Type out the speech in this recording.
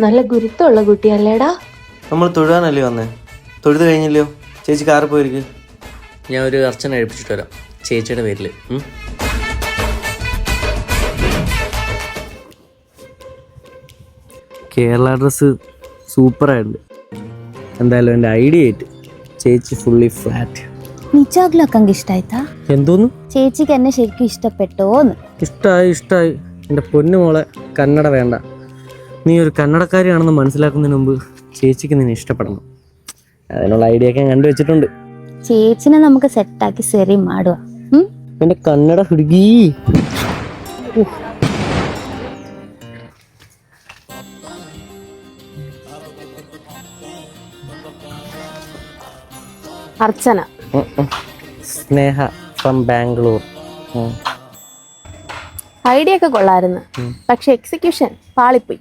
നല്ല ഗുരുത്തമുള്ള കുട്ടിയല്ലേടാ. നമ്മൾ തൊഴുവാനല്ലേ വന്നേ? തൊഴുത് കഴിഞ്ഞില്ലയോ? ചേച്ചി കാറിൽ പോയിരിക്കും. ഞാൻ ഒരു അർച്ചന കഴിപ്പിച്ചിട്ട് വരാം ചേച്ചിയുടെ പേരിൽ. കേരള ഡ്രസ്സ് സൂപ്പറായിട്ടുണ്ട്. എന്തായാലും എൻ്റെ ഐഡിയ ആയിട്ട് ചേച്ചി ഫുള്ളി ഫ്ലാറ്റ്. നിജാഗ്ലോ അക്കങ്ക് ഇഷ്ടായിത്താ? എന്തോന്നു? ചേച്ചിക്ക് എന്നെ ശരിക്കും ഇഷ്ടപ്പെട്ടോന്ന്? ഇഷ്ടമായി. എൻ്റെ പൊന്നു മോളെ, കന്നഡ വേണ്ട. നീ ഒരു കന്നഡക്കാരിയാണെന്ന് മനസ്സിലാക്കുന്നതിന് മുമ്പ് ചേച്ചിക്ക് നിന്നെ ഇഷ്ടപ്പെടണം. അതിനുള്ള ഐഡിയ ഒക്കെ ഞാൻ കണ്ടുവച്ചിട്ടുണ്ട്. ചേച്ചിനെ നമുക്ക് സെറ്റാക്കി സെറി മാടുക. എൻ്റെ കന്നഡ ഹുടുകി. അർച്ചന. സ്നേഹ ഫ്രം ബാംഗ്ലൂർ. ഐഡിയ ഒക്കെ കൊള്ളായിരുന്നു, പക്ഷെ എക്സിക്യൂഷൻ പാളിപ്പോയി.